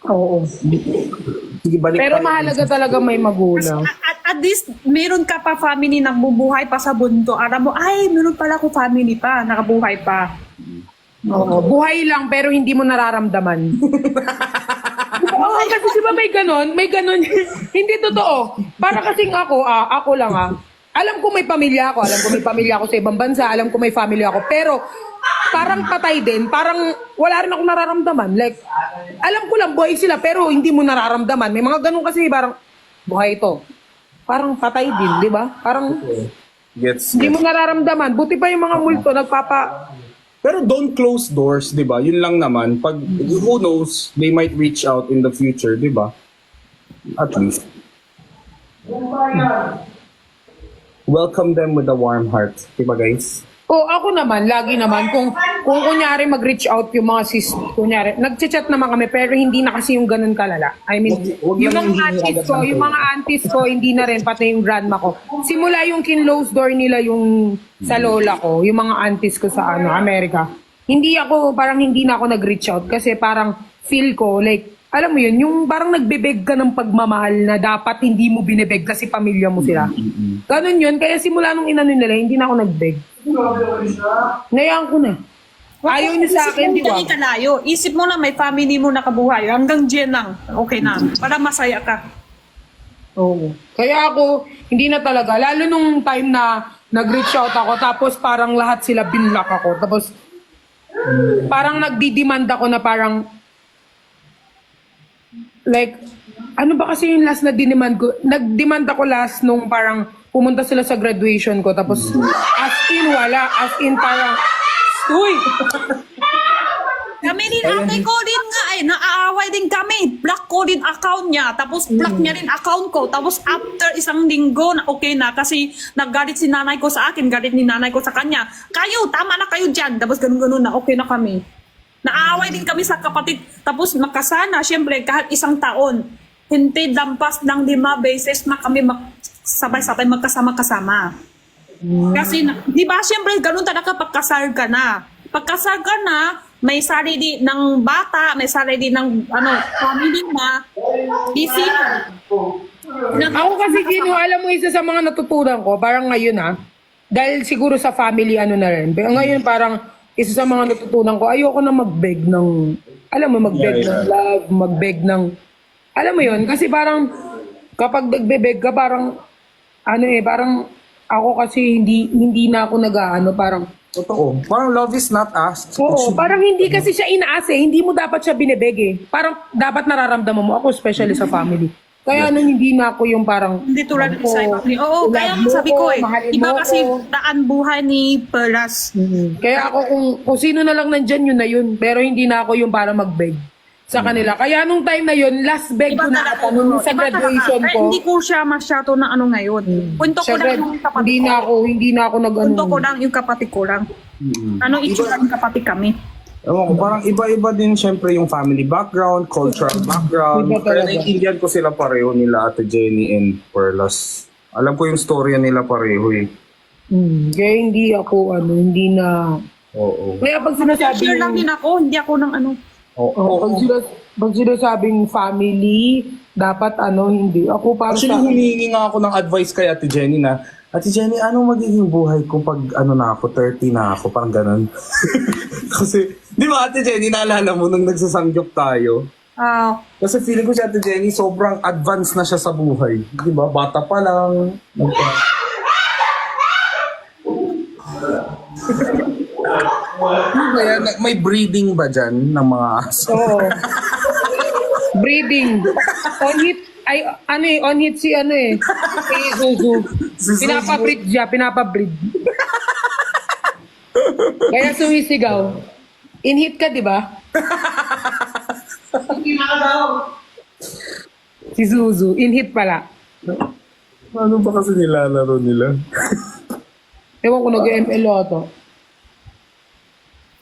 Oo. Sige, balik Pero tayo. mahalaga talaga may magulang. At least, meron ka pa family na bubuhay pa sa mundo. Alam mo, ay, meron pala ko family pa, nakabuhay pa. Oo. Buhay lang pero hindi mo nararamdaman. Oo, kasi di ba may ganon. Hindi totoo. Para kasing ako lang. Alam ko may pamilya ako. Alam ko may pamilya ako sa ibang bansa. Alam ko may family ako. Pero parang patay din. Parang wala rin akong nararamdaman. Like, alam ko lang buhay sila pero hindi mo nararamdaman. May mga ganon kasi parang buhay ito. Parang patay din, di ba? Parang hindi mo nararamdaman. Buti pa yung mga multo Pero don't close doors, di ba? Yun lang naman. Pag, who knows, they might reach out in the future, di ba? At least. Welcome them with a warm heart. Di ba, guys? ako naman, lagi naman, kung kunyari mag-reach out yung mga kunyari, nag-chat naman kami, pero hindi na kasi yung ganun kalala. I mean, Wag yung lang mga hindi agad ng yung mga aunties ko, hindi na rin, pati yung grandma ko. Simula yung kinlose door nila yung sa lola ko, yung mga aunties ko sa Amerika. Parang hindi na ako nag-reach out kasi parang feel ko, like, alam mo yun, yung parang nagbebeg ka ng pagmamahal na dapat hindi mo binebeg kasi pamilya mo sila. Ganun yun, kaya simula nung inano nila, hindi na ako nagbeg. Ngayaan ko na. Ayaw niya sa akin, di ba? Hindi ka layo. Isip mo na may family mo nakabuhay. Hanggang dyan lang. Okay na. Para masaya ka. Oo. Kaya ako, hindi na talaga. Lalo nung time na nag-reach out ako, tapos parang lahat sila binlock ako. Tapos, parang nagdi-demand ako na parang, like, ano ba kasi yung last na dinemand ko? Nag-demand ako last nung parang pumunta sila sa graduation ko. Tapos, as in, wala. As in, parang, uy! Kami din, ate ko din nga naaaway din kami. Block ko din account niya. Tapos block niya din account ko. Tapos after isang linggo na okay na kasi naggalit si nanay ko sa akin, galit ni nanay ko sa kanya. Kayo, tama na kayo dyan. Tapos ganun-ganun na okay na kami. Naaaway din kami sa kapatid. Tapos makasana, syempre kahit isang taon, hindi lampas ng 5 beses na kami sabay-sabay magkasama-kasama. Kasi, di ba, syempre, ganun talaga pagkasal ka na. Pagkasal ka na, may sarili ng bata, may sarili ng family na, busy na. Ako kasi, Gino, alam mo, isa sa mga natutunan ko, parang ngayon dahil siguro sa family na rin. Pero ngayon parang, isa sa mga natutunan ko, ayoko na mag-beg ng, alam mo, mag-beg ng love, mag-beg ng, alam mo yun, kasi parang, kapag nagbe-beg ka, parang, parang, ako kasi hindi na ako parang, Totoo. Parang love is not asked. oo, parang hindi kasi siya inaas hindi mo dapat siya binibeg Parang dapat nararamdaman mo ako, especially sa family. Kaya hindi na ako yung parang, Hindi tulad ako, sa iba. Oo, kaya love mo sabi ko mahalin iba mo kasi ako. daan buhay ni Perlas. Kaya ako kung sino na lang nandyan, yun na yun. Pero hindi na ako yung para mag-beg sa kanila. Kaya nung time na yun, last beg ko na ako nung sa graduation Kaya ko. hindi ko siya masyado na ngayon. Punto ko Syempre, lang yung kapatid hindi na ako Punto ko lang yung kapatid ko lang. Itsura ng kapatid kami. Ewan ko, parang iba-iba din syempre yung family background, cultural background. Iba Kaya talaga. naiintindihan ko sila pareho nila, Ate Jenny and Perlas. Alam ko yung storya nila pareho eh. Kaya hindi ako, hindi na. Oo. Kaya pag sinasabi, Share lang din ako, hindi ako ng pag sinasabing family, dapat hindi. Ako para Actually, sa, humihingi nga ako ng advice kay Ate Jenny na, Ate Jenny, anong magiging buhay ko pag na ako, 30 na ako, parang ganun. Kasi, di ba Ate Jenny, naalala mo nung nagsasangyop tayo? Kasi feeling ko si Ate Jenny, sobrang advanced na siya sa buhay. Di ba? Bata pa lang. Kaya, may breeding ba dyan ng mga aso? oo. Breeding. On hit, on hit si si Zuzu. Si Zuzu. Pinapabreed siya, pinapabreed. Kaya sumisigaw. In hit ka, di ba? Si Zuzu, in hit pala. Ano ba kasi nilalaro nila? Ewan ko, nag-ML to.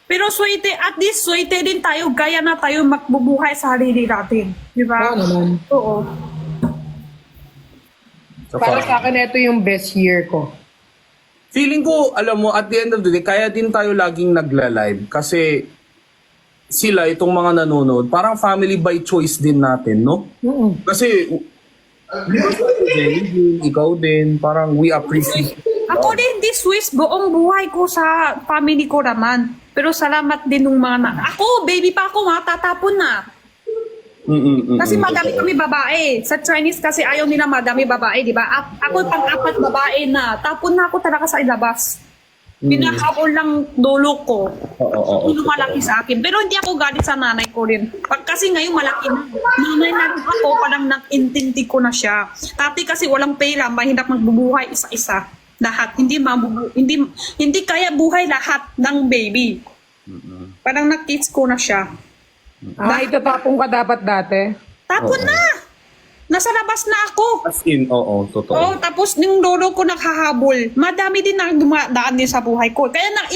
Pero swerte, at least swerte din tayo, gaya na tayo magbubuhay sa sarili natin. Di ba? Oo naman. Oo. Para sa akin, ito yung best year ko. Feeling ko, alam mo, at the end of the day, kaya din tayo laging nagla-live kasi sila, itong mga nanonood, parang family by choice din natin, no? Kasi, ikaw din, parang we appreciate. Ako din, this Swiss, buong buhay ko sa family ko naman. Pero salamat din nung mga Ako, baby pa ako, tatapon na. Kasi madami kami babae. Sa Chinese kasi ayaw nila madami babae, di ba? Ako pang-apat babae na. Tapon na ako talaga sa ilabas. Pinakabol lang dulo ko. Hindi malaki sa akin. Pero hindi ako galit sa nanay ko rin. Kasi ngayon malaki na. Nanay na rin ako, parang nag-intindi ko na siya. Tati kasi walang pera, mahirap magbubuhay isa-isa. Lahat. Hindi kaya buhay lahat ng baby. Parang na-kids ko na siya. Itatapong ka dapat dati. Tapon na! Nasa labas na ako. As in, oo, totoo. Oh, tapos yung lolo ko naghahabol. Madami din na dumadaan din sa buhay ko. Kaya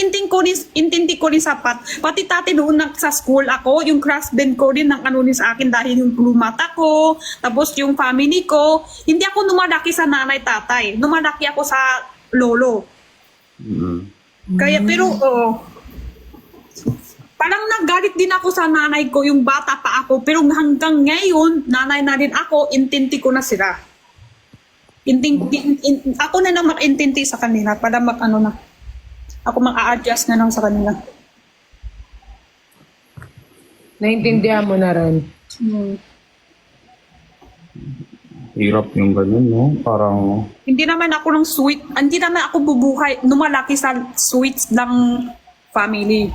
intindi ko rin sapat. Pati tati noon sa school ako, yung class band ko din ng sa akin dahil yung lumata ko, tapos yung family ko. Hindi ako numalaki sa nanay tatay. Numalaki ako sa lolo. Kaya pero, parang nagalit din ako sa nanay ko, yung bata pa ako. Pero hanggang ngayon, nanay na din ako, intindi ko na sila. Ako na lang mag-intindi sa kanila para na. Ako mag-a-adjust na lang sa kanila. Naintindihan mo na rin. Hirap yung ganun, no? Parang, Hindi naman ako ng sweet, hindi naman ako bubuhay, lumalaki sa sweets ng family.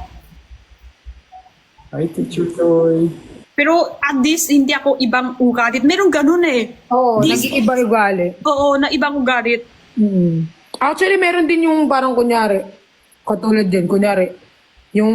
hi, Teacher Joy. Pero at least hindi ako ibang ugalit. Meron ganun eh. Oo, This- nag-iiba ugali. Oo, na ibang ugalit. Actually, meron din yung parang kunyari, katulad din, kunyari, yung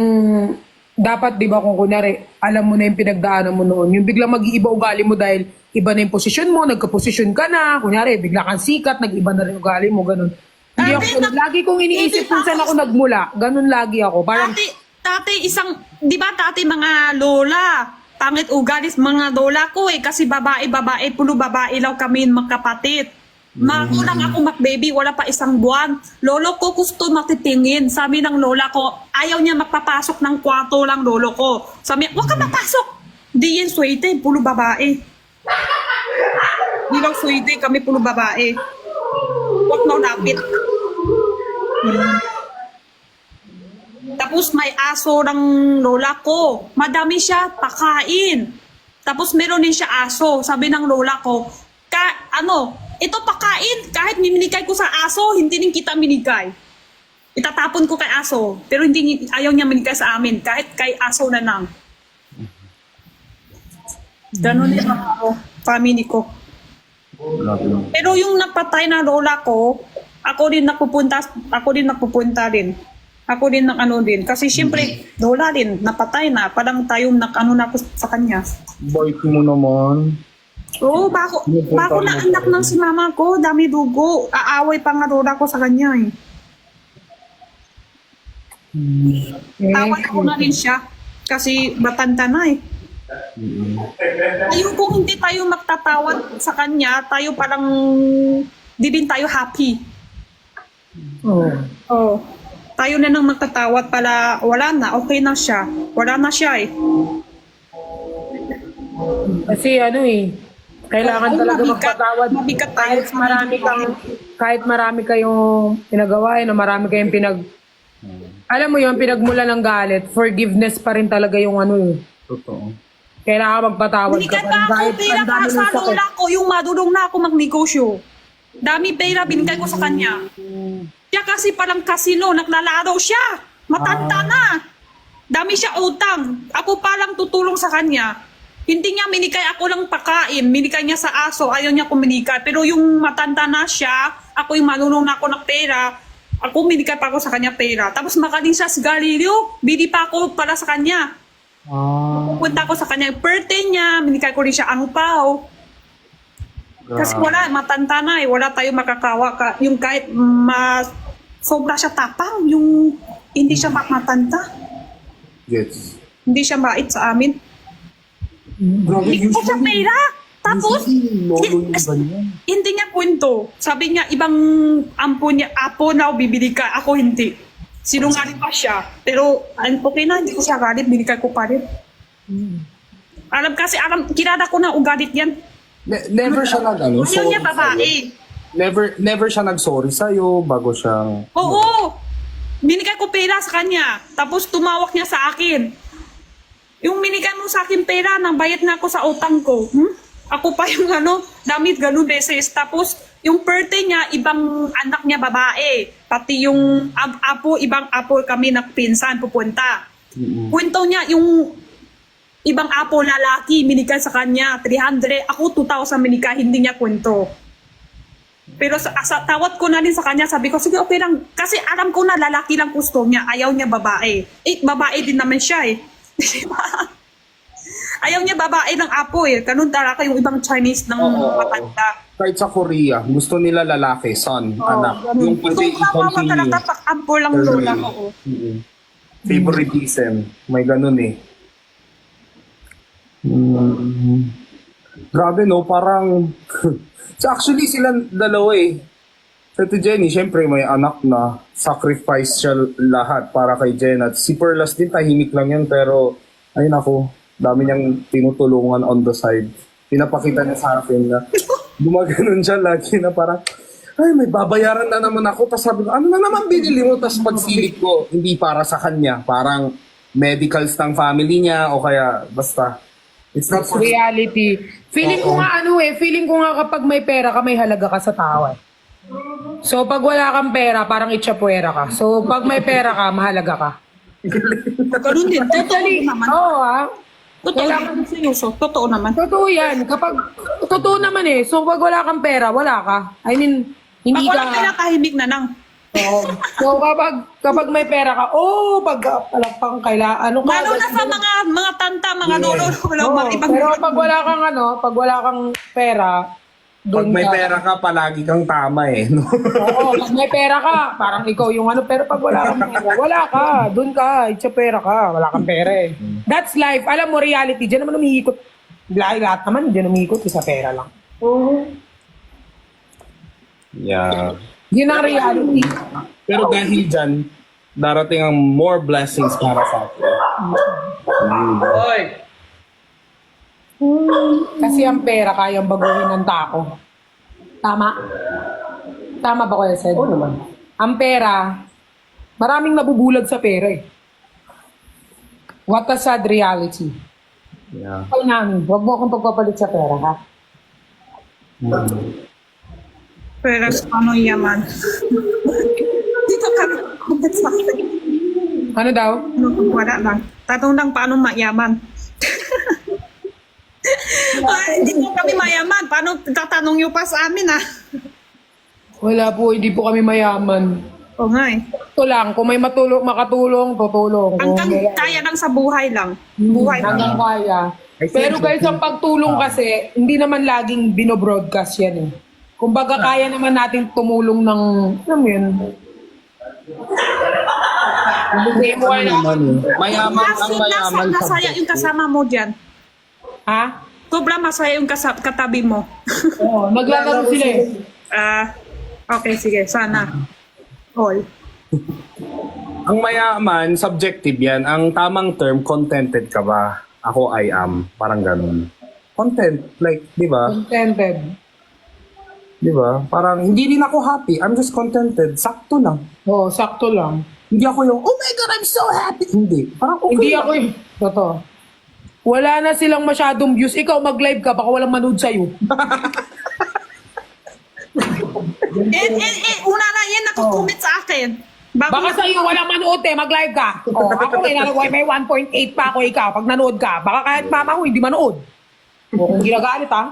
dapat, di ba, kung kunyari, alam mo na yung pinagdaanan mo noon, yung biglang mag-iiba ugali mo dahil iba na yung posisyon mo, nagka-posisyon ka na, kunyari, bigla kang sikat, nag-iba na rin ugali mo, ganun. Hindi ako, Dati, lagi kong iniisip hindi kung saan ako nagmula, ganun lagi ako. Parang, Dati isang, di ba dati mga lola, pangit ugalis mga lola ko eh, kasi babae, puro babae lang kami magkapatid. Magulang ako baby, wala pa isang buwan. Lolo ko gusto matitingin. Sabi ng lola ko, ayaw niya magpapasok ng kwarto lang lolo ko. Sabi niya, huwag ka papasok. Di yan swerte, puro babae. Di lang swerte, kami puro babae. Huwag na lapit. Tapos may aso ng lola ko. Madami siya, pakain. Tapos meron din siya aso. Sabi ng lola ko, ito pakain. Kahit minigay ko sa aso, hindi din kita minigay. Itatapon ko kay aso. Pero ayaw niya minigay sa amin. Kahit kay aso na lang. Ganon din ako, family ko. Pero yung napatay na lola ko, ako din napupunta din. Ako din ng ano din. Kasi syempre, lola din, napatay na. Parang tayo na ako sa kanya. Bait mo naman. Oo, bako na anak ng si mama ko, dami dugo. Aaway pa nga lola ko sa kanya eh. Tawad ko na rin siya. Kasi matanda na eh. Ayun, kung hindi tayo magtatawad sa kanya, tayo parang di din tayo happy. Oh. Tayo na nang magtatawad pala, wala na, okay na siya. Wala na siya eh. kasi ano eh, kailangan Ay, talaga mabigat. magpatawad. Mabigat tayo Kahit marami kayong pinagawa, na marami kayong alam mo yun, pinagmula ng galit, forgiveness pa rin talaga yung ano eh. Totoo. Kailangan magpatawad ka Binigyan pa pa rin ako kahit pera ang dami sa ng sakit. lola ko, yung madulong na ako magnegosyo. Dami pera binigay ko sa kanya. Siya kasi parang kasino, naglalaro siya. Matanda na. Dami siya utang. Ako palang tutulong sa kanya. Hindi niya minigay ako lang pakain. Minigay niya sa aso. Ayaw niya kuminikay. Pero yung matanda na siya, ako yung manunong na ako ng pera. Ako minigay pa ako sa kanya pera. Tapos makaling siya sa Galileo. Bili pa ako para sa kanya. Pupunta ko sa kanya. Birthday niya. Minigay ko rin siya angpaw. Kasi wala, matanda na eh. Wala tayo makakawa. Yung kahit sobra siya tapang. Yung hindi siya matanda. Yes. Hindi siya mait sa amin. Grabe, Hindi ko siya pera. Tapos, lolo yung ganyan. hindi niya kwento. Sabi niya, ibang apo na bibili ka. Ako hindi. Sinungaling pa siya. Pero, okay na, hindi ko siya galit. Binigay ko pa rin. Kilala ko na ugalit yan. Never siya Ayaw ano, niya babae. Never siya nag-sorry sa'yo bago siyang... Oo. Binigay ko pera sa kanya. Tapos tumawak niya sa akin. Yung binigay mo sa akin pera, nang bayad na ako sa utang ko. Ako pa yung damit ganun beses. Tapos yung birthday niya, ibang anak niya babae. Pati yung ibang apo kami nagpinsan pupunta. Kwento niya yung ibang apo lalaki, binigay sa kanya 300. Ako 2,000 binigay, hindi niya kwento. Pero sa tawad ko na rin sa kanya, sabi ko, sige, okay lang. Kasi alam ko na lalaki lang gusto niya, ayaw niya babae. Babae din naman siya eh. Diba? Ayaw niya babae ng apo eh. Ganun talaga yung ibang Chinese ng matanda. Kahit sa Korea, gusto nila lalaki, son, anak. Ganun. Yung pwede Kung kawawa i-continue. talaga, pag-apo lang lola ko. Favoritism. May ganun eh. Grabe no, parang... so actually silang dalawa eh. So to Jenny, syempre may anak na, sacrifice siya lahat para kay Jen. At si Perlas din, tahimik lang yan, pero ayun ako, dami niyang tinutulungan on the side. Pinapakita niya sa akin na gumaganon siya lagi na parang, ay may babayaran na naman ako. Tapos sabi ko, ano na naman binili mo? Tapos pagsilip ko, hindi para sa kanya, parang medicals ng family niya o kaya basta. It's not for Reality. Feeling ko nga feeling ko nga kapag may pera ka, may halaga ka sa tao eh. So pag wala kang pera, parang itchapuera ka. So pag may pera ka, mahalaga ka. Ganun din. Totoo naman. Oo Totoo naman. Seryoso. Totoo naman. Totoo yan. Totoo naman eh. So pag wala kang pera, wala ka. I mean, Pag hindi wala ka... tahimik na nang. Oo. So kapag may pera ka, pag palakpang ano ka. Lalo na sa mga tanta, mga lolo. Pero pag wala kang pera, pag doon may ka. pera ka, palagi kang tama eh. No? Oo, pag may pera ka, parang ikaw yung pero pag wala kang pera, wala ka. Doon ka, itsa pera ka, wala kang pera eh. That's life. Alam mo, reality, diyan naman umiikot. Lahat naman, diyan umiikot sa pera lang. Yeah. Yun ang reality. Pero dahil dyan, darating ang more blessings para sa atin. Kasi ang pera kayang baguhin ng tao. Tama? Tama ba ko yan, Sed? Oo naman. Ang pera, maraming nabubulag sa pera eh. What a sad reality. Yeah. Ikaw namin, huwag mo akong pagpapalit sa pera, ha? Pero ano yaman? Dito ka. Sa akin. Ano daw? Wala lang. Tatong lang paano mayaman. Hindi po kami mayaman. Paano tatanong nyo pa sa amin ah? Wala po, hindi po kami mayaman. O nga eh. Ito lang, kung may makatulong, tutulong. Kung Hanggang may- kaya lang sa buhay lang. Buhay lang. hanggang kaya. Pero guys, ang pagtulong kasi, hindi naman laging binobroadcast yan eh. Kumbaga, kaya naman natin tumulong ng, alam mo yun, hindi mo kailangan. Mayaman ang mayaman Masaya yung kasama mo dyan. Ha? Sobrang masaya yung katabi mo. Oo, naglalaro sila eh. Okay, sige. Sana. All. Ang mayaman, subjective yan. Ang tamang term, contented ka ba? Ako, I am. Parang ganun. Content. Like, di ba? Contented. Di ba? Parang, hindi rin ako happy. I'm just contented. Sakto lang. Oo, sakto lang. Hindi ako yung, oh my God, I'm so happy. Hindi. Parang okay Hindi lang. ako eh. Totoo. Wala na silang masyadong views. Ikaw mag-live ka, baka walang manood sa'yo. Una na yan nakukomment sa akin. Baka sa'yo walang manood mag-live ka. Oh, ako may 1.8 pa ako ikaw. Pag nanood ka, baka kahit mama ko hindi manood. O kung ginagalit ha.